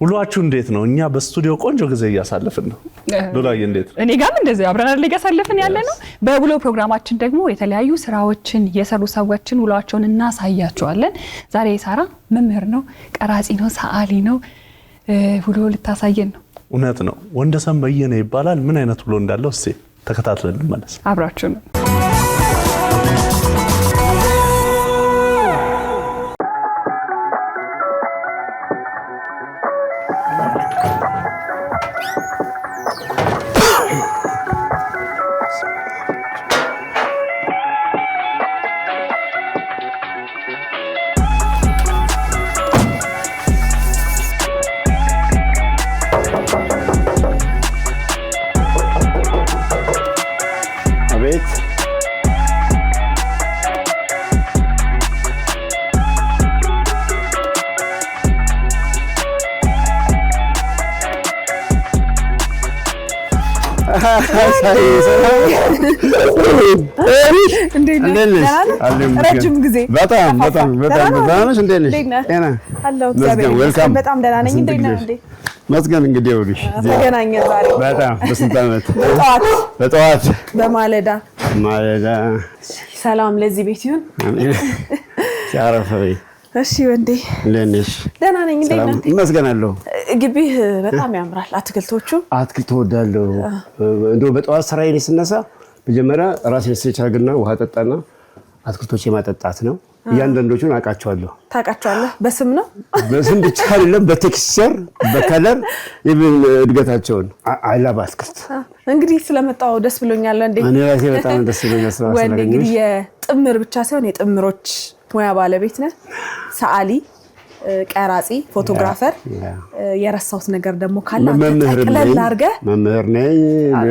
ሁላችሁ እንዴት ነው? እኛ በስቱዲዮ ቆንጆ ጊዜ እያሳለፍን ነው። ዶላዬ እንዴት? እኔ ጋርም እንደዚህ አብረን አይደል እያሳለፍን ያለ ነው። በውሎ ፕሮግራማችን ደግሞ የተለያዩ ስራዎችን የሰሩ ሰዎችን ውሏቸውን እናሳያቸዋለን። ዛሬ ሳራ መምህር ነው፣ ቀራጺ ነው፣ ሰዓሊ ነው። ውሎ ልታሳየን ነው። እውነት ነው። ወንደሰን በየነ ይባላል። ምን አይነት ውሎ እንዳለው እስቲ ተከታትለን እንመለስ። አብራችሁ ነው። ረጅም ጊዜ በጣም ዛነሽ እንዴት ነሽ? ጤና አለው እግዚአብሔር በጣም ደህና ነኝ። እንዴት ነህ? እንዴ መስገን እንግዲህ ወዲህ ተገናኘን ዛሬ በጣም በስንት ዓመት በጠዋት በማለዳ ሰላም ለዚህ ቤት ይሁን። ሲያረፈይ እሺ ወንዴ ለነሽ ደህና ነኝ። እንዴት ነህ? መስገናለሁ። ግቢህ በጣም ያምራል። አትክልት ወዳለው እንደው በጠዋት ስራዬ ላይ ስነሳ መጀመሪያ ራሴን ስቻግና ውሃ ጠጣና አትክልቶች የማጠጣት ነው። እያንዳንዶቹን አቃቸዋለሁ። ታቃቸዋለህ? በስም ነው? በስም ብቻ አይደለም፣ በቴክስቸር በከለር ይብን እድገታቸውን አይላባ አትክልት። እንግዲህ ስለመጣው ደስ ብሎኛል እንዴ። እኔ ራሴ በጣም ደስ ብሎኛል። ወንዴ እንግዲህ የጥምር ብቻ ሳይሆን የጥምሮች ሙያ ባለቤት ነህ። ሰዓሊ፣ ቀራጺ፣ ፎቶግራፈር። የረሳሁት ነገር ደግሞ ካለ ተቀለል አድርገህ መምህር ነኝ።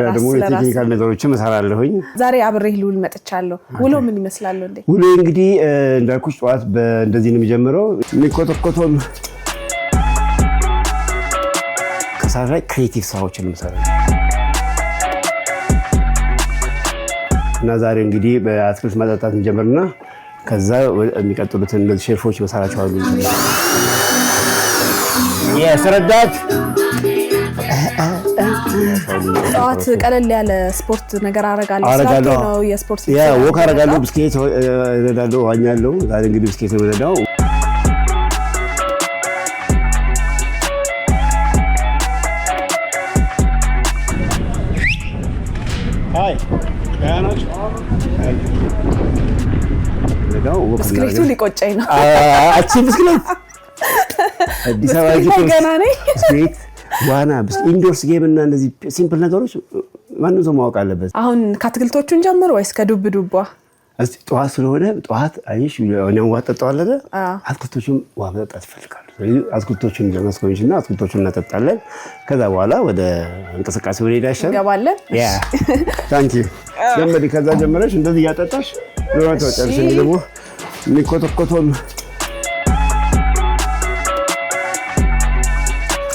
ደግሞ የቴክኒካል ነገሮችን እሰራለሁኝ። ዛሬ አብሬህ ልውል መጥቻለሁ። ውሎ ምን ይመስላል እንዴ? ውሎ እንግዲህ እንዳልኩሽ ጠዋት በእንደዚህ ነው የሚጀምረው። የሚኮተኮተው ከሰዓት ላይ ክሬቲቭ ስራዎችን እንሰራለን እና ዛሬ እንግዲህ በአትክልት ማጠጣት እንጀምርና ከዛ የሚቀጥሉትን እንደዚህ ሼፎች መሰራቸው አሉ። የስረዳት ጠዋት ቀለል ያለ ስፖርት ነገር አረጋለሁ ነው የስፖርት ወክ አረጋለሁ፣ ብስክሌት እነዳለሁ፣ ዋኛለሁ። ዛሬ እንግዲህ ብስክሌት እነዳለሁ። አይ ያናች ብስክሌቱ ሊቆጨኝ ነው። አቺ ብስክሌት አዲስ አበባ ገና ነኝ። ብስክሌት ዋና ኢንዶርስ ጌም እና እንደዚህ ሲምፕል ነገሮች ማንንም ሰው ማወቅ አለበት። አሁን ከአትክልቶቹን ጀምር ወይስ ከዱብ ዱባ? እስቲ ጠዋት ስለሆነ ጠዋት አይሽ ነው ዋጠጣው አለ። አትክልቶቹን ውሃ መጠጣት ይፈልጋሉ። ስለዚህ አትክልቶቹን ለማስቆምሽና አትክልቶቹን እናጠጣለን። ከዛ በኋላ ወደ እንቅስቃሴ ወደ ሄዳሽ እንገባለን። ያ ታንኪ ጀምሪ። ከዛ ጀምረሽ እንደዚህ ያጠጣሽ ነው ተጨርሽ። ደግሞ የሚኮተኮተው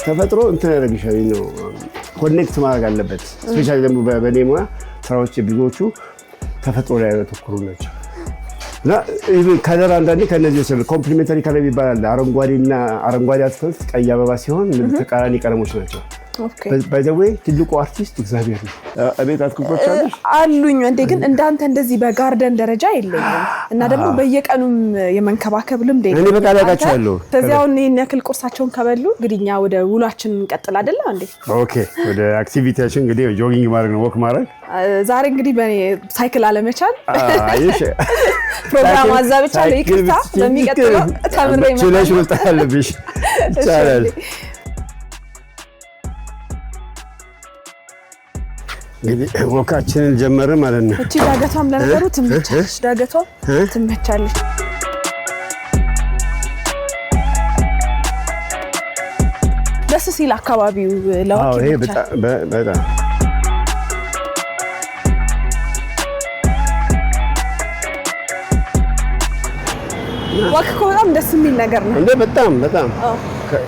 ተፈጥሮ እንትን ያደርግሻል ነው ኮኔክት ማድረግ አለበት። ስፔሻሊ ደግሞ በኔ ሙያ ስራዎች ብዙዎቹ ተፈጥሮ ላይ ያተኮሩ ናቸው እና ከለር አንዳንዴ ከነዚህ ወሰለ ኮምፕሊሜንታሪ ከለር ይባላል። አረንጓዴ አትክልት ቀይ አበባ ሲሆን ተቃራኒ ቀለሞች ናቸው። ባይ ዘ ዌይ ትልቁ አርቲስት እግዚአብሔር ነው። አቤት አትክልቶች አሉኝ እንዴ! ግን እንዳንተ እንደዚህ በጋርደን ደረጃ የለኝም እና ደግሞ በየቀኑም የመንከባከብ ልምድ የለኝም። እኔ በቃ ላቃቻለሁ። ስለዚህ ይሄን ያክል ቁርሳቸውን ከበሉ እንግዲህኛ ወደ ውሏችን እንቀጥል አይደል እንዴ? ኦኬ፣ ወደ አክቲቪቲያችን እንግዲህ ጆጊንግ ማድረግ ነው፣ ወክ ማድረግ። ዛሬ እንግዲህ በኔ ሳይክል አለመቻል አይሽ ፕሮግራም አዛብቻለሁ። ይቅርታ፣ በሚቀጥለው ተምሬ ስለሽ ወጣለብሽ ይቻላል። እንግዲህ ወካችንን ጀመርን ማለት ነው። እቺ ዳገቷም ለነገሩ ትመቻለች። ዳገቷ ትመቻለች። ደስ ሲል አካባቢው ለወክ ይመቻል። በጣም ወክ በጣም ደስ የሚል ነገር ነው እንዴ! በጣም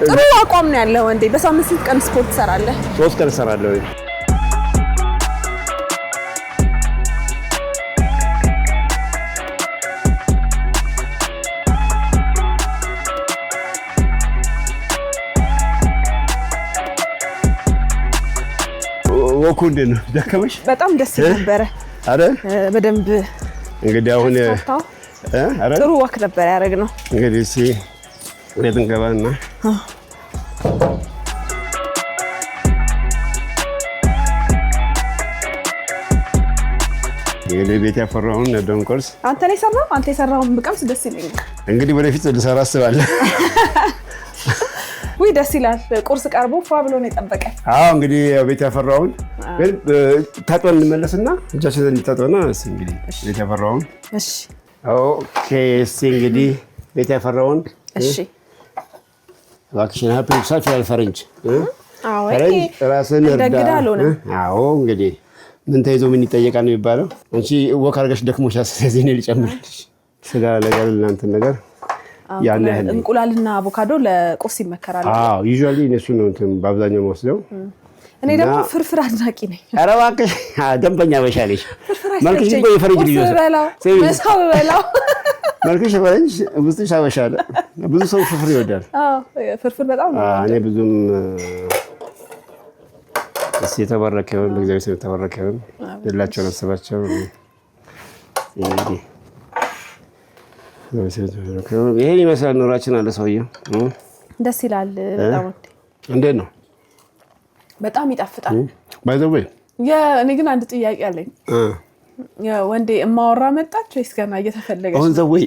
ጥሩ አቋም ነው ያለው። እንዴ በሳምንት ስንት ቀን ስፖርት ትሰራለህ? 3 ቀን እሰራለሁ። ወኩ እንዴት ነው? ደከመሽ? በጣም ደስ ነበረ አይደል? በደንብ እንግዲህ አሁን ጥሩ ወክ ነበር ያደረግነው። እንግዲህ እሺ ወደ እንገባና እንግዲህ ቤት ያፈራውን ደንቆርስ አንተ ላይ ሰራው አንተ የሰራውን ብቀምስ ደስ ይለኛል። እንግዲህ ወደፊት ልሰራ አስባለሁ። ወይ ደስ ይላል። ቁርስ ቀርቦ ፏ ብሎ ነው የጠበቀኝ። አዎ እንግዲህ ቤት ያፈራውን ግን ታጥበን እንመለስና እጃችንን እንታጠብና እሺ እንግዲህ ቤት ያፈራውን እሺ ኦኬ እሺ እንግዲህ ቤት ያፈራውን እሺ እባክሽን ሀፒ ሰልፍ ያልፈረንጅ አዎ ፈረንጅ ራስን እርዳ። አዎ እንግዲህ ምን ተይዞ ምን ይጠየቃል ነው የሚባለው። አንቺ ወክ አድርገሽ ደክሞሻል፣ ስለዚህ እኔ ልጨምርልሽ ስጋ ነገር እናንተ ነገር ያን ያህል እንቁላልና አቮካዶ ለቁርስ ይመከራል። አዎ ዩዥዋሊ እነሱ ነው እንትን በአብዛኛው ወስደው። እኔ ደግሞ ፍርፍር አድናቂ ነኝ። ኧረ እባክሽ ደንበኛ በሻለሽ መልክሽ እኮ የፈረንጅ ልጅ ነው። መሳው በላው መልክሽ ፈረንጅ ውስጥሽ አበሻለ። ብዙ ሰው ፍርፍር ይወዳል። አዎ ፍርፍር በጣም ነው። እኔ ብዙም የተባረከ ይሁን በእግዚአብሔር ስም የተባረከ ይሁን። ሁላቸውን አስባቸው እንግዲህ ይሄን ይመስላል ኑሯችን አለ። ሰውዬው ደስ ይላል በጣም። እንዴት ነው? በጣም ይጣፍጣል። ባይ ዘ ዌይ እኔ ግን አንድ ጥያቄ አለኝ። ወንዴ እማወራ መጣች ወይስ ገና እየተፈለገች? አሁን ዘ ዌይ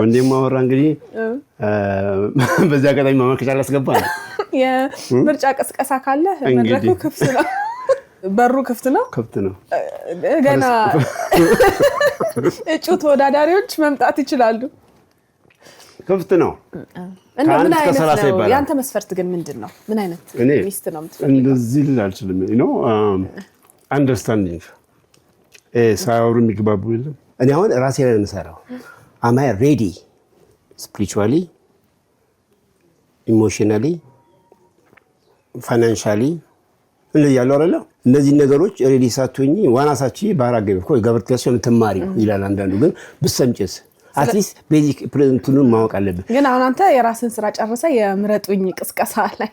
ወንዴ እማወራ እንግዲህ በዚህ አጋጣሚ ማመልከቻ ላስገባ ነው። የምርጫ ቅስቀሳ ካለ መድረኩ ክፍት ነው፣ በሩ ክፍት ነው። ክፍት ነው። ገና እጩ ተወዳዳሪዎች መምጣት ይችላሉ። ክፍት ነው። እና ምን አይነት ነው ያንተ መስፈርት ግን ምንድነው? ምን አይነት ሚስት ነው የምትፈልገው? እንደዚህ ልል አልችልም። አንደርስታንዲንግ ሳያወሩ የሚግባቡ የለም። እኔ አሁን ራሴ ላይ የምሰራው አማይ ሬዲ ስፒሪቹዋሊ፣ ኢሞሽናሊ፣ ፋይናንሻሊ እንደዚህ ያለው አይደለ? እነዚህ ነገሮች ሬዲ ሳትሆኚ ዋና ሳቺ ባራገብ እኮ ገብርቴስ የምትማሪ ይላል አንዳንዱ። ግን ብሰምጭስ አትሊስት ቤዚክ ፕሪንቱን ማወቅ አለብን። ግን አሁን አንተ የራስን ስራ ጨርሰ የምረጡኝ ቅስቀሳ ላይ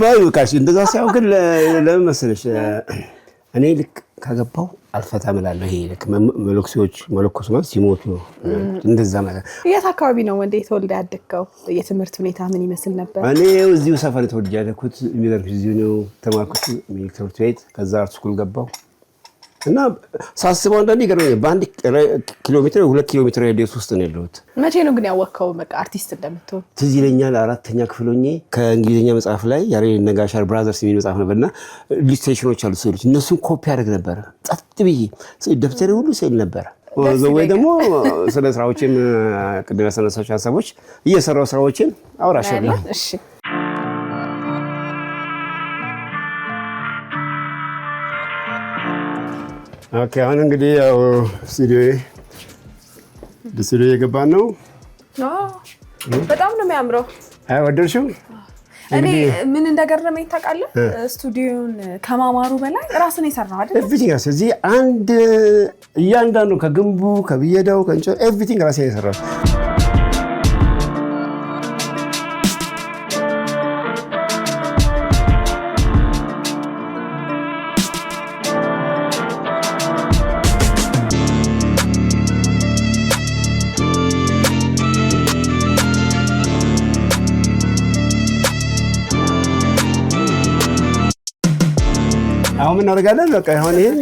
ባይካሽ እንደዛ ሳይሆን ግን ለምን መሰለሽ እኔ ልክ ካገባው አልፈታም እላለሁ። ይሄ ልክ መለኮስ ማለት ሲሞቱ እንደዛ ማለት። የት አካባቢ ነው ወንዴ ተወልደ ያደግከው? የትምህርት ሁኔታ ምን ይመስል ነበር? እኔ እዚሁ ሰፈር ተወልጄ ያደግኩት። የሚገርምሽ እዚሁ ነው ተማርኩት ሚሊክ ትምህርት ቤት። ከዛ አርት ስኩል ገባው እና ሳስበው አንዳንዴ ይገርመኛል። በአንድ ኪሎ ሜትር 2 ኪሎ ሜትር ሬዲየስ ውስጥ ነው ያለሁት። መቼ ነው ግን ያወቅከው በቃ አርቲስት እንደምትሆን? ትዝ ይለኛል 4ኛ ክፍል ሆኜ ከእንግሊዝኛ መጽሐፍ ላይ ያሬድ ነጋሻር ብራዘርስ የሚል መጽሐፍ ነበርና ኢሉስትሬሽኖች አሉ ስዕሎች፣ እነሱን ኮፒ አደረግ ነበር። ጸጥ ብዬ ደብተሬ ሁሉ ስዕል ነበር። ወይ ደግሞ ስለ ስራዎችን ቅድም ያነሳኋቸው ሀሳቦች እየሰራሁ ስራዎችን አውራሻለሁ። እሺ ኦኬ አሁን እንግዲህ ያው ስቱዲዮ እየገባን ነው። በጣም ነው የሚያምረው። አይ ወደድሽው? እኔ ምን እንደገረመኝ ታውቃለህ? ስቱዲዮን ከማማሩ በላይ ራስን የሰራው አይደል? ኤቭሪቲንግ ራስ እዚህ አንድ እያንዳንዱ ከግንቡ ከብየዳው ከእንጨት ኤቭሪቲንግ ራሴ የሰራው። አሁን ምን እናደርጋለን? በቃ አሁን ይሄን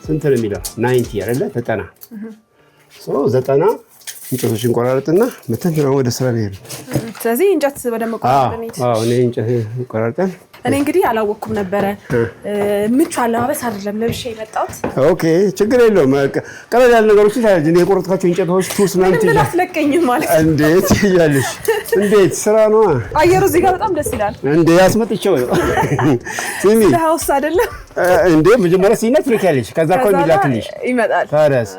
ስንት ነው የሚለው 90 አይደለ? 90 90 እንጨቶችን ቆራርጥና መተን ነው ወደ ስራ ላይ። ስለዚህ እንጨት ወደ መቆራረጥ ነው። አዎ እኔ እንጨት ቆራርጠን እኔ እንግዲህ አላወኩም ነበረ። ምቹ አለባበስ አይደለም ለብሼ የመጣሁት። ኦኬ ችግር የለውም። ቀለል ያለ ነገሮች ታያለሽ። እኔ የቆረጥኳቸው እንጨቶች ቱስ ምናምን ትይዣለሽ። አትለቀኝም ማለት እንዴት ትይዣለሽ? እንዴት ስራ ነው። አየሩ እዚህ ጋር በጣም ደስ ይላል። እንዴ ያስመጥቼው ነው ሲሚ ሃውስ አይደለም እንዴ? መጀመሪያ ሲነት ትልኪያለሽ፣ ከዛ እኮ የሚላክልሽ ይመጣል። ታዲያስ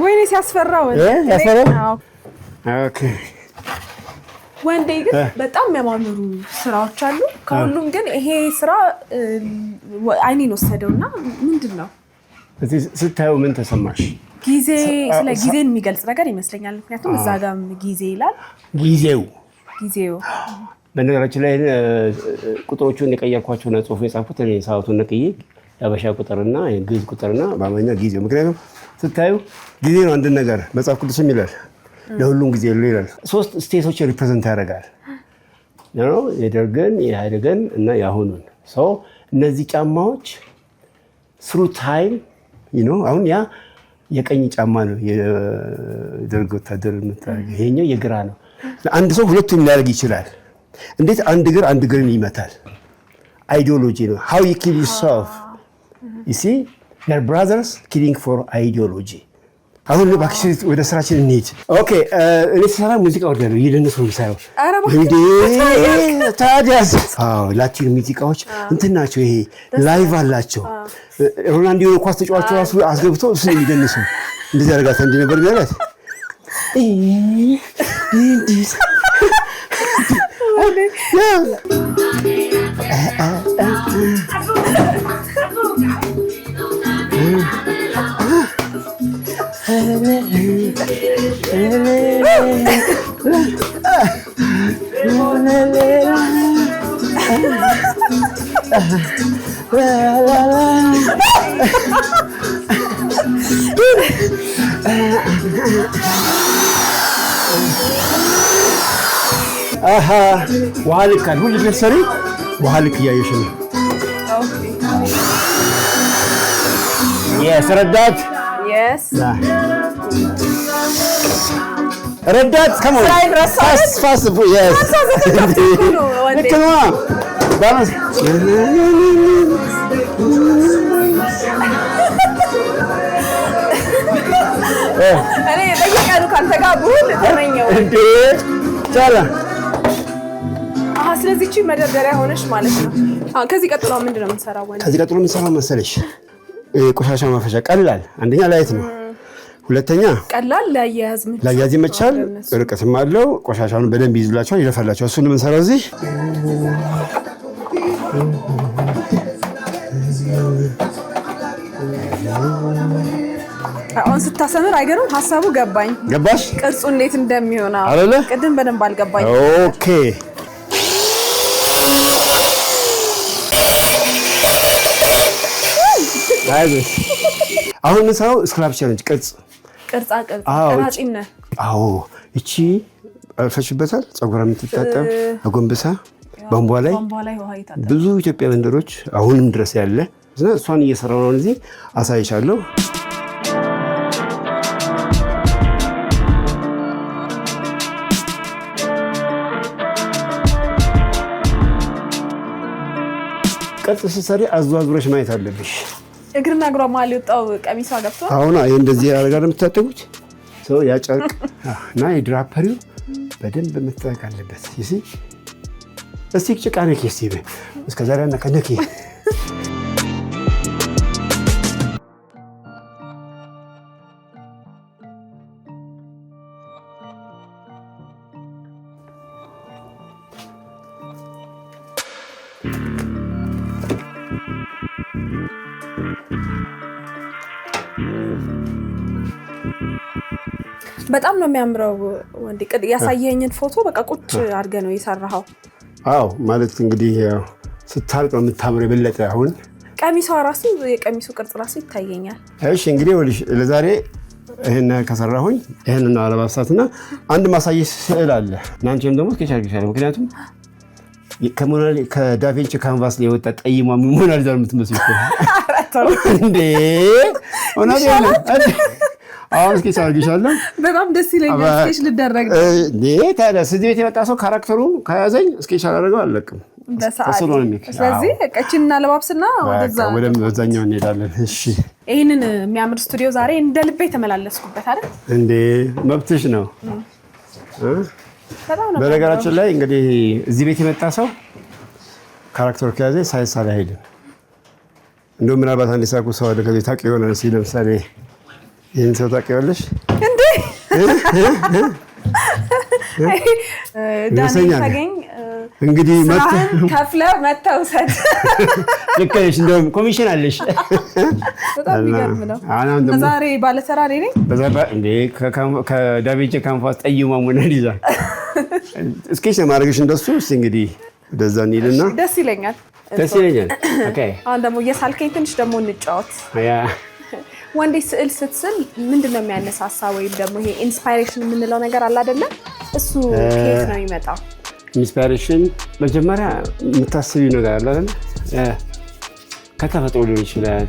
ወይኔ ሲያስፈራው ያስፈራው። ኦኬ ወንዴ ግን በጣም የሚያማምሩ ስራዎች አሉ። ከሁሉም ግን ይሄ ስራ አይኔን ወሰደውና ምንድነው እዚህ ስታዩ ምን ተሰማሽ? ጊዜ ስለ ጊዜን የሚገልጽ ነገር ይመስለኛል። ምክንያቱም እዛ ጋርም ጊዜ ይላል። ጊዜው በነገራችን ላይ ቁጥሮቹን የቀየርኳቸው ነው ጽሁፍ የጻፍኩት እኔ ሰዓቱን ነቅዬ ያበሻ ቁጥርና የግዕዝ ቁጥርና በአማርኛ ጊዜው። ምክንያቱም ስታዩ ጊዜ ነው አንድ ነገር መጽሐፍ ቅዱስም ይላል ለሁሉም ጊዜ ይላል። 3 ስቴቶች ሪፕሬዘንት ያደርጋል ነው የደርግን የኢህአዴግን እና የአሁኑን ሰው እነዚህ ጫማዎች through time አሁን ያ የቀኝ ጫማ ነው የደርግ ወታደር የምታደርግ ይሄኛው የግራ ነው። አንድ ሰው ሁለቱም ሊያደርግ ይችላል። እንዴት አንድ እግር አንድ እግርን ይመታል? አይዲዮሎጂ ነው። how you kill yourself you see your brothers killing for ideology። አሁን እባክሽ ወደ ስራችን እንሂድ። ኦኬ እኔ ስራ ሙዚቃ ወደለው ይደነሱ ነው እንዴ ታዲያስ? ላቲን ሙዚቃዎች እንትን ናቸው። ይሄ ላይቭ አላቸው። ሮናልዲኖ ኳስ ተጫዋቹ ራሱ አስገብቶ እሱ ይደነሱ እንደዚህ አደረጋት እንዴ ነበር ማለት ውሃ ልክ አለ ሁሉ ለሰሪ ውሃ ልክ እያየሽ ነው። ረዳት ረዳት ከመሆን ፋስ እኔ በየቀኑ ካንተ ጋር ብሆን ተመኘው እንዴ ቻላ። ስለዚህ እቺ መደርደሪያ ሆነሽ ማለት ነው። ከዚህ ቀጥሎ ምንድን ነው የምንሰራው? ከዚህ ቀጥሎ የምንሰራው መሰለሽ ቆሻሻ ማፈሻ ቀላል፣ አንደኛ ላይት ነው፣ ሁለተኛ ቀላል ለአያያዝ ይመቻል፣ ርቀትም አለው፣ ቆሻሻውን በደንብ ይይዝላቸዋል፣ ይለፋላቸዋል። እሱን የምንሰራው እዚህ አሁን ስታሰምር አይገርም? ሐሳቡ ገባኝ። ገባሽ? ቅርጹ እንዴት እንደሚሆን አይደለ? ቅድም በደንብ አልገባኝ። ኦኬ አይዞሽ። አሁን የምንሰራው ስክራፕ ቻሌንጅ ቅርጻ ቀራጺነት። አዎ እቺ አልፈሽበታል። ፀጉራ የምትታጠብ አጎንብሳ ቧንቧ ላይ ብዙ ኢትዮጵያ መንደሮች አሁንም ድረስ ያለ እሷን እየሰራው ነው። እዚህ አሳይሻለሁ። ቅርጽ ስትሰሪ አዟዙረሽ ማየት አለብሽ። እግርና እግሯ መሀል የወጣው ቀሚሷ ገብቷል። አሁን እንደዚህ ያደርጋል የምታጠቡት ሰው ያ ጨርቅ እና የድራፐሪው በደንብ መጠቅ አለበት። እስቲ ጭቃ ነኪ እስከ ዛሬ ነከነኪ በጣም ነው የሚያምረው። ወንዴ ያሳየኝን ፎቶ በቃ ቁጭ አድርገህ ነው የሰራኸው። አዎ ማለት እንግዲህ ስታልቅ ነው የምታምረው የበለጠ። አሁን ቀሚሷ ራሱ የቀሚሱ ቅርጽ ራሱ ይታየኛል። እሺ እንግዲህ ወልሽ ለዛሬ ይሄን ከሰራሁኝ ይሄንን አለባብሳትና አንድ ማሳየት ስዕል አለ። ናንቺም ደግሞ ከቻልኩሻል። ምክንያቱም ከዳቪንቺ ካንቫስ ላይ የወጣ ጠይሟ ሞናሊዛ የምትመስል እንዴ ሆናል አሁን እስኪ ሳርግሻለሁ። በጣም ደስ ይለኛል። ስኬች ልደረግ እንዴ ታዲያ እዚህ ቤት የመጣ ሰው ካራክተሩ ከያዘኝ ስኬች አላደርገው አለቅም። ስለዚህ እቀችንና ለባብስና ወደ በዛኛው እንሄዳለን። እሺ ይሄንን የሚያምር ስቱዲዮ ዛሬ እንደ ልቤ ተመላለስኩበት አይደል እንዴ? መብትሽ ነው። በነገራችን ላይ እንግዲህ እዚህ ቤት የመጣ ሰው ካራክተሩ ከያዘ ሳይሳል አይሄድም። እንደውም ምናልባት አንድ ሳቁ ሰው አለ ከዚህ ታውቂው ይሆናል። እስኪ ለምሳሌ ይሄን ሰው ታውቂዋለሽ እንዴ? ዳንኤል ተገኝ እንግዲህ ከፍለህ መተውሰድ ልክ ነሽ። እንደውም ኮሚሽን አለሽ። በጣም የሚገርም ነው። ዛሬ ባለተራ ነኝ እንዴ ከዳቪንቺ ካንቫስ ጠይማ ሞናሊዛ ስኬች ማድረግሽ እንደሱ እስኪ እንግዲህ ወደዛ እንሂድና ደስ ይለኛል። ኦኬ አሁን ደግሞ እየሳልከኝ ትንሽ ደግሞ እንጫወት። ወንዴ ስዕል ስትስል ምንድነው የሚያነሳሳ ወይም ደግሞ ይሄ ኢንስፓይሬሽን የምንለው ነገር አለ አይደለ? እሱ ከየት ነው የሚመጣው? ኢንስፓይሬሽን መጀመሪያ የምታስቢው ነገር አለ አይደል? ከተፈጥሮ ሊሆን ይችላል።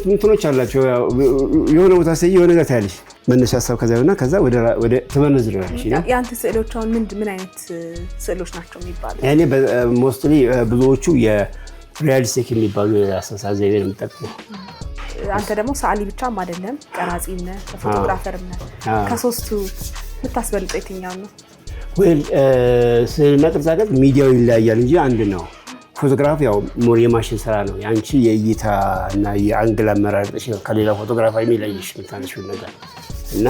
እንትኖች አላቸው። የሆነ ቦታ ሲይ የሆነ ነገር ታያለሽ፣ መነሻ ሀሳብ ከዛ ወደ ተመነዝራለሽ። ያንተ ስዕሎች አሁን ምን አይነት ስዕሎች ናቸው የሚባሉት? እኔ ሞስትሊ ብዙዎቹ የሪያሊስቲክ የሚባሉ አስተሳሰብ ዘይቤ ነው የምጠቀመው። አንተ ደግሞ ሰዓሊ ብቻም አይደለም፣ ቀራጺም ነህ፣ ፎቶግራፈርም ነህ። ከሶስቱ የምታስበልጠው የትኛው ነው? ወይ ስዕልና ቅርጻቅርጽ ሚዲያው ይለያያል እንጂ አንድ ነው። ፎቶግራፍ ያው ሞር የማሽን ስራ ነው። ያንቺ የእይታ እና የአንግል አመራረጥሽ ከሌላ ፎቶግራፍ የሚለይሽ የምታነሺው ነገር እና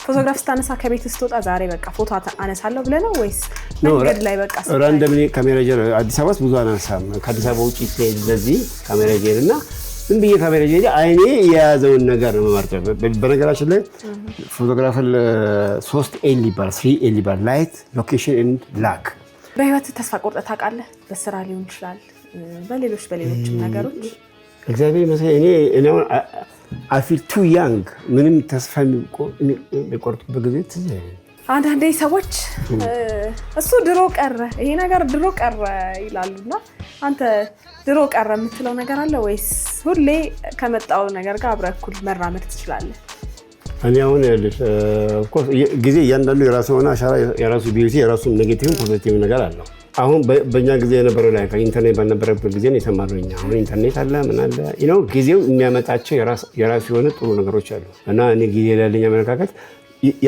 ፎቶግራፍ ስታነሳ ከቤት ስትወጣ ዛሬ በቃ ፎቶ አነሳለሁ ብለህ ነው ወይስ መንገድ ላይ በቃ ራንደም ካሜራ ጀር አዲስ አበባ ብዙ አናነሳም። ከአዲስ አበባ ውጪ ሲሄድ እንደዚህ ካሜራ ጀር እና ዝም ብዬ ካሜራ ጀር አይኔ የያዘውን ነገር ነው የምመርጠው። በነገራችን ላይ ፎቶግራፈር 3L ይባላል፣ 3L ይባላል፣ ላይት ሎኬሽን ኤንድ ላክ። በህይወት ተስፋ ቆርጠህ ታውቃለህ? በስራ ሊሆን ይችላል፣ በሌሎችም ነገሮች። እግዚአብሔር ይመስገን እኔ I feel too young ምንም ተስፋ የሚቆርጡበት ጊዜ ትዝ አይለኝም። አንዳንዴ ሰዎች እሱ ድሮ ቀረ ይሄ ነገር ድሮ ቀረ ይላሉና አንተ ድሮ ቀረ የምትለው ነገር አለ ወይስ ሁሌ ከመጣው ነገር ጋር አብረህ እኩል መራመድ ትችላለህ? እኔ አሁን ያለሽ ኦፍኮርስ ጊዜ እያንዳንዱ የራሱ ሆነ አሻራ፣ የራሱ ቢዩቲ፣ የራሱ ኔጌቲቭ ፖዚቲቭ ነገር አለው። አሁን በእኛ ጊዜ የነበረው ላይ ኢንተርኔት ባልነበረበት ጊዜ ነው የተማርነው እኛ። አሁን ኢንተርኔት አለ ምን አለ ጊዜው የሚያመጣቸው የራሱ የሆነ ጥሩ ነገሮች አሉ እና እኔ ጊዜ ያለኝ አመለካከት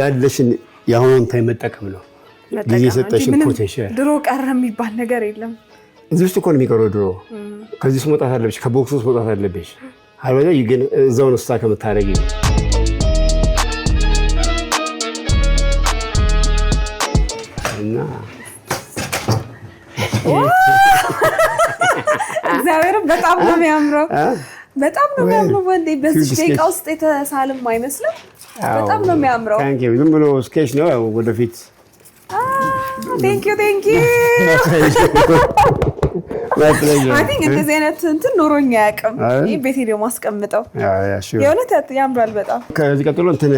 ያለሽን የአሁኑን ታይም መጠቀም ነው። ጊዜ ሰጠሽን ፖቴንሻል። ድሮ ቀረ የሚባል ነገር የለም። እዚህ ውስጥ እኮ ነው የሚቀረው ድሮ። ከዚህ ውስጥ መውጣት አለብሽ፣ ከቦክስ ውስጥ መውጣት አለብሽ። አልበለዚያ ግን እዛው ነው ስታ ከምታረጊ እና እግዚአብሔር በጣም ነው የሚያምረው። በጣም ነው የሚያምረው። ወንዴ በዚህ ደቂቃ ውስጥ የተሳለም አይመስልም። በጣም ነው የሚያምረው። ታንክ ዩ። ዝም ብሎ ስኬች ነው ወደፊት። ታንክ ዩ አይ ቲንክ እንደዚህ አይነት እንትን ኖሮኝ አያውቅም። ይሄ ቤቴ ደግሞ አስቀምጠው የእውነት ያምራል በጣም። ከዚህ ቀጥሎ እንትን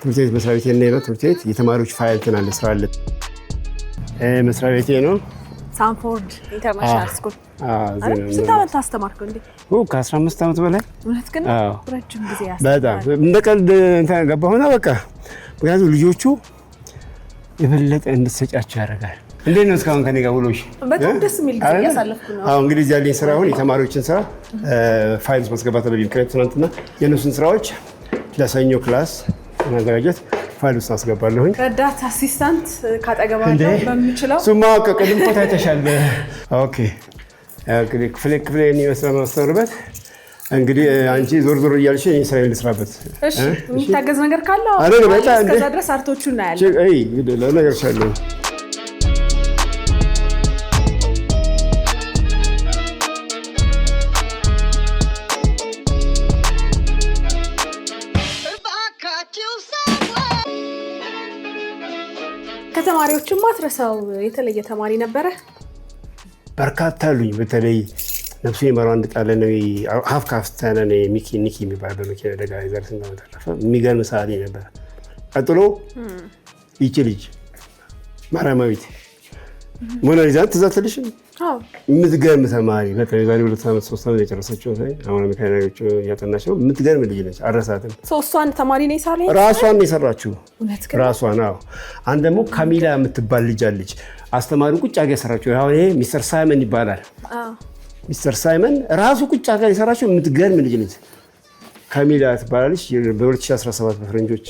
ትምህርት ቤት መስሪያ ቤት ነው። ትምህርት ቤት የተማሪዎች ፋይል እንትን አለ፣ ስራ አለ። መስሪያ ቤቴ ነው ሳንፎርድ ኢንተርናሽናል ስኩል። ስንት ዓመት አስተማርከው እንዴ? ከ15 ዓመት በላይ። እውነት ግን ረጅም ጊዜ በጣም እንደ ቀልድ እንትን ገባሁና በቃ ምክንያቱም ልጆቹ የበለጠ እንድትሰጫቸው ያደርጋል። እንዴት ነው እስካሁን ከኔ ጋር ውሎሽ? በጣም ደስ የሚል ጊዜ እያሳለፍኩ ነው። አሁን እንግዲህ እዚህ ያለኝ ስራ አሁን የተማሪዎችን ስራ ፋይል ማስገባት አለብኝ። ምክንያቱም ትናንትና የእነሱን ስራዎች ለሰኞ ክላስ ማዘጋጀት ፋይል ውስጥ አስገባለሁኝ። ረዳት አሲስታንት ካጠገባቸው በሚችለው ሱማ ከቀድም ቦታ ይተሻል። ኦኬ ክፍሌ የሚመስለው ማስተምርበት እንግዲህ አንቺ ዞር እያልሽ ስራዬን ልስራበት። እሺ የሚታገዝ ነገር ካለ እስከዛ ድረስ አርቶቹ እናያለን። አይ ለነገር ሻለሁ ከተማሪዎችም ማትረሳው የተለየ ተማሪ ነበረ? በርካታ አሉኝ። በተለይ ነፍሱ ይማረው አንድ ጣለ ነው ሀፍ ካፍታነ ነው ኒኪ የሚባል በመኪና አደጋ ይዘርስ እንደተረፈ የሚገርም ሰዓሊ ነበር። ቀጥሎ ይቺ ልጅ ማራማዊት ሞናሊዛ ትዛትልሽ የምትገርም ተማሪ በተለይ ዛሬ 2 ዓመት 3 ዓመት የጨረሰችው አሁን ሜካኒካሎች ያጠናቸው የምትገርም ልጅ ነች። አረሳትም። እሷን ተማሪ ነው ሳለ ራሷን የሰራችው ራሷን። አዎ አንድ ደግሞ ካሚላ የምትባል ልጅ አለች። አስተማሪው ቁጭ አገ የሰራችው አሁን ይሄ ሚስተር ሳይመን ይባላል። ሚስተር ሳይመን ራሱ ቁጭ አገ የሰራችው የምትገርም ልጅ ነች። ካሚላ ትባላለች። በ2017 በፈረንጆች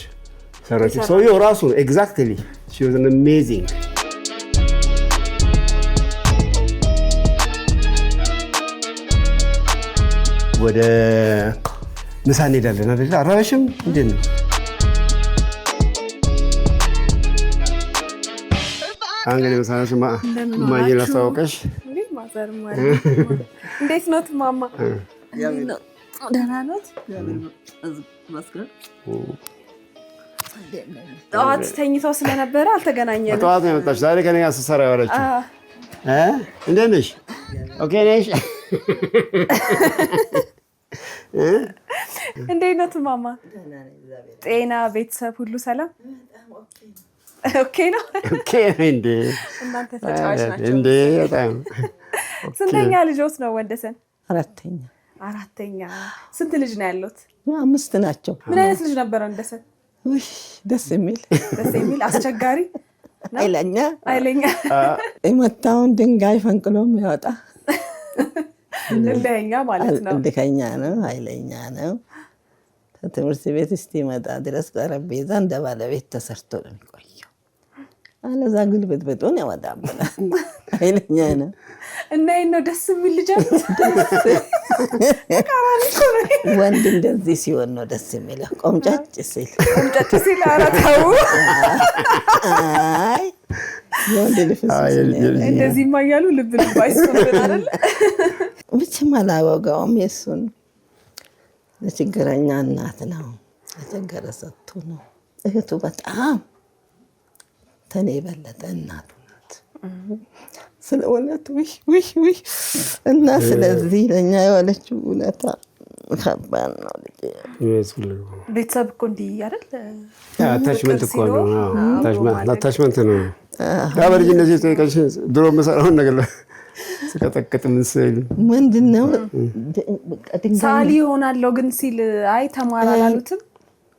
ሰራችው። ሰውየው ራሱ ኤግዛክትሊ she was amazing። ወደ ምሳ እንሄዳለን አይደል? አራበሽም እንዴት ነው? አንገኔ መሳናሽ ማየ ላስተዋወቀሽ። እንዴት ነው ማማ? ደህና ኖት? ጠዋት ተኝተው ስለነበረ አልተገናኘንም። ጠዋት ነው የመጣሽ። ዛሬ ከኔ ጋር ስትሰራ ያወራችሁ እንዴት ነሽ? ኦኬ ነሽ? እንዴት ነው ማማ? ጤና፣ ቤተሰብ ሁሉ ሰላም? ኦኬ ነው። ኦኬ እንዴ እናንተ ተጫዋች ናቸው እንዴ? በጣም ስንተኛ ልጆት ነው ወንደሰን? አራተኛ። ስንት ልጅ ነው ያሉት? 5 ናቸው። ምን አይነት ልጅ ነበረ ወንደሰን? ደስ የሚል አስቸጋሪ አይለኛ የመታውን ድንጋይ ፈንቅሎ የሚያወጣ እንደኛ ማለት ነው። እንደኛ ነው፣ ኃይለኛ ነው። ከትምህርት ቤት እስኪመጣ ድረስ ጠረጴዛ እንደ ባለቤት ተሰርቶ ነው የሚቆየው። አለዛ ግልብጥብጡን ያወጣብናል። ኃይለኛ ነው እና ነው ደስ የሚል ልጅ አለ። ወንድ እንደዚህ ሲሆን ነው ደስ የሚለው። ቆምጨጭ ሲል ኧረ ተው። አይ የወንድ ልፍስ እንደዚህማ እያሉ ልብ አይስጡብን አይደል? ብቻም አላወጋውም። የእሱን ለችግረኛ እናት ነው፣ ለቸገረ ሰጥቶ ነው። እህቱ በጣም ተኔ የበለጠ እናቱ ናት። ስለ እውነት ውይ እና ስለዚህ ለእኛ የዋለችው ውለታ ከባድ ነው። ቤተሰብ እኮ እንዲህ አይደል? አታችመንት እኮ ነው። አታችመንት ነው። በልጅነት የጠየቀሽ ድሮ የምሰራውን ነገር ስቀጠቅጥ ምን ስል ምንድነው ሳሊ ይሆናለሁ ግን ሲል አይ ተማር አላሉትም።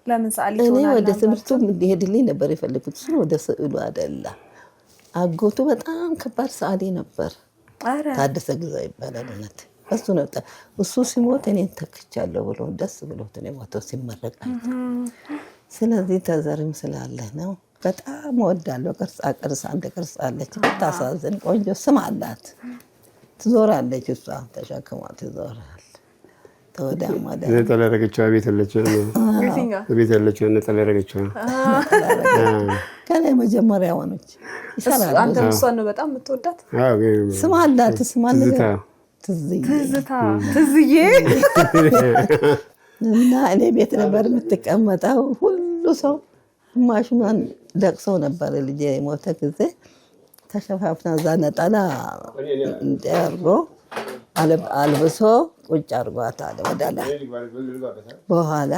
ለምን ሳሊ ትሆናለህ? እኔ ወደ ትምህርቱ እንዲሄድልኝ ነበር የፈለኩት። እሱ ወደ ስዕሉ አይደለ። አጎቱ በጣም ከባድ ሳሊ ነበር። ታደሰ ግዛው ይባላል። እውነት እሱ ነው። እሱ ሲሞት እኔን ተክቻለሁ ብሎ ደስ ብሎት ነው የሞተው ሲመረቅ። ስለዚህ ተዘርም ስላለህ ነው። በጣም ወዳለው ቅርጻ አንድ ቅርጽ አለች። ታሳዝን ቆንጆ ስም አላት። ትዞራለች። እሷ ተሸክሟት ይዞራል። ተወዳማ ነጠላ ያደረገችው ቤት ያለችው ቤት ያለችው ነጠላ ያደረገችው ከላይ መጀመሪያ ሆነች ይሰራል። አንተ እሷን ነው በጣም የምትወዳት? ስም አላት። ስም አላት ትዝዬ እና እኔ ቤት ነበር የምትቀመጠው። ሁሉ ሰው ማሽማን ለቅሰው ነበር። ልጄ የሞተ ጊዜ ተሸፋፍና እዛ ነጠላ እንዲያርጎ አልብሶ ቁጭ አርጓታል ወዳላ። በኋላ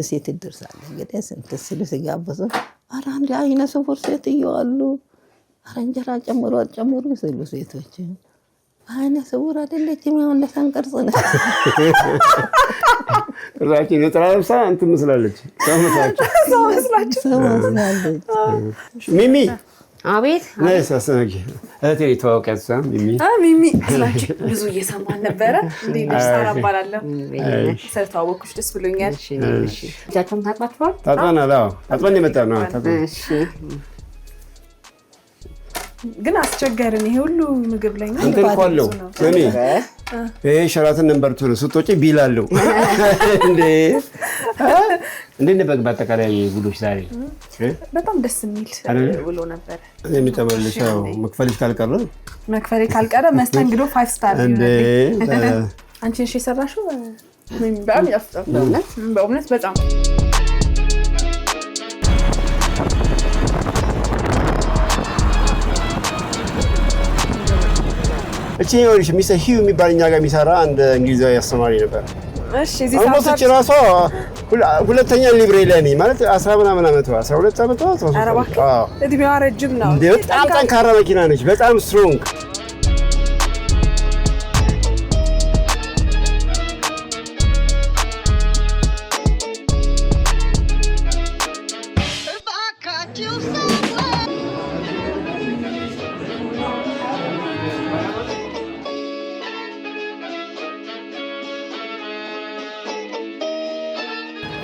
ሴት ይደርሳል እንግዲህ ስንት ሲሉ ሲጋበዙ ኧረ አንድ አይነ ስውር ሴትዮ አሉ። ኧረ እንጀራ ጨምሩ ሲሉ ሴቶች አይነ ስውር አይደለችም፣ ያው ለሰንቀርጽ ነው። እራቺ ነጠላ ለብሳ እንትን መስላለች። ሰው መስላለች። ሚሚ አቤት ነይስ አሰናጊ እህቴ ተዋወቂያት። ሚሚ ስላችሁ ብዙ እየሰማን ነበረ። እንዴት ነሽ? ሳራ እባላለሁ። ስለተዋወቅኩሽ ደስ ብሎኛል። እሺ እጃችሁን ታጥባችኋል? ታጥበናል። አዎ ታጥበን የመጣን ነው። እሺ ግን አስቸገርን። ይሄ ሁሉ ምግብ ላይ ነው እንትን እኮ አለው። እኔ ይሄ ሸራተን ነበር ነው ስትወጪ ቢል አለው እንዴ ነበር። በአጠቃላይ ውሎሽ ዛሬ በጣም ደስ የሚል ውሎ ነበር። የሚጨመርልሽ መክፈልሽ ካልቀረ መስተንግዶ 5 ስታር እንዴ አንቺ እሺ የሰራሽው በጣም ያፍጣል። በእውነት በጣም እቺ ይኸውልሽ ሚስተር ሂው የሚባል እኛ ጋር የሚሰራ አንድ እንግሊዛዊ አስተማሪ ነበር። እሺ እዚህ ታውቃለች ራሷ ሁለተኛ ሊብሬ ላይ ነኝ ማለት 10 ምናምን ዓመቷ 12 ዓመቷ 13 እድሜዋ ረጅም ነው። በጣም ጠንካራ መኪና ነች። በጣም ስትሮንግ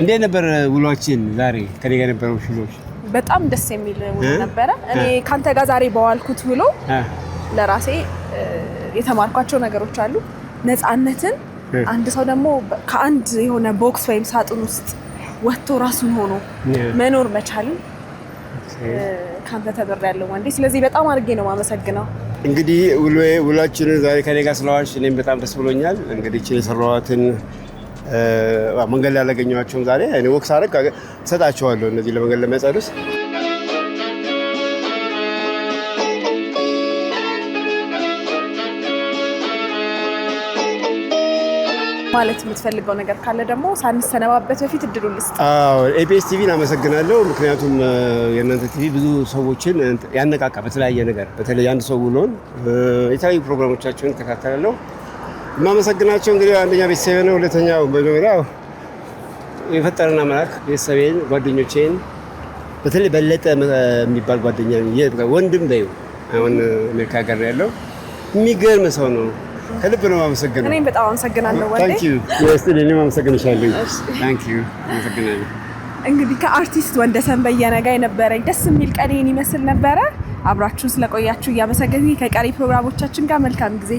እንዴት ነበር ውሏችን ዛሬ? ከኔ ጋር ነበረው ሽሎሽ በጣም ደስ የሚል ውሎ ነበረ። እኔ ካንተ ጋር ዛሬ በዋልኩት ውሎ ለራሴ የተማርኳቸው ነገሮች አሉ። ነፃነትን አንድ ሰው ደግሞ ከአንድ የሆነ ቦክስ ወይም ሳጥን ውስጥ ወጥቶ ራሱን ሆኖ መኖር መቻልን ካንተ ተበራለሁ ወንዴ። ስለዚህ በጣም አድርጌ ነው የማመሰግነው። እንግዲህ ውሏችንን ዛሬ ከኔ ጋር ስለዋልሽ እኔም በጣም ደስ ብሎኛል። እንግዲህ እቺ የሰራኋትን መንገድ ላይ ያላገኘኋቸውም ዛሬ እኔ ወክስ አደረግ እሰጣቸዋለሁ እነዚህ ለመንገድ ለሚያጸዱት። ማለት የምትፈልገው ነገር ካለ ደግሞ ሳንሰነባበት በፊት እድሉን ልስጥ። ኤቢኤስ ቲቪን አመሰግናለሁ። ምክንያቱም የእናንተ ቲቪ ብዙ ሰዎችን ያነቃቃ በተለያየ ነገር፣ በተለይ አንድ ሰው ውሎን የተለያዩ ፕሮግራሞቻቸውን እከታተላለሁ። የማመሰግናቸው እንግዲህ አንደኛ ቤተሰቤ ነው። ሁለተኛው በመጀመሪያው የፈጠረን አምላክ ቤተሰቤን፣ ጓደኞቼን በተለይ በለጠ የሚባል ጓደኛ ወንድም በይው አሁን አሜሪካ ሀገር ያለው የሚገርም ሰው ነው። ከልብ ነው የማመሰግነው። እኔም በጣም አመሰግናለሁ ወንዴ። ታንክ ዩ የስቲል እኔም አመሰግንሻለሁ። ታንክ ዩ አመሰግናለሁ። እንግዲህ ከአርቲስት ወንደሰን በየነ ጋር የነበረኝ ደስ የሚል ቀን ይህን ይመስል ነበረ። አብራችሁን ስለቆያችሁ እያመሰገንኩ ከቀሪ ፕሮግራሞቻችን ጋር መልካም ጊዜ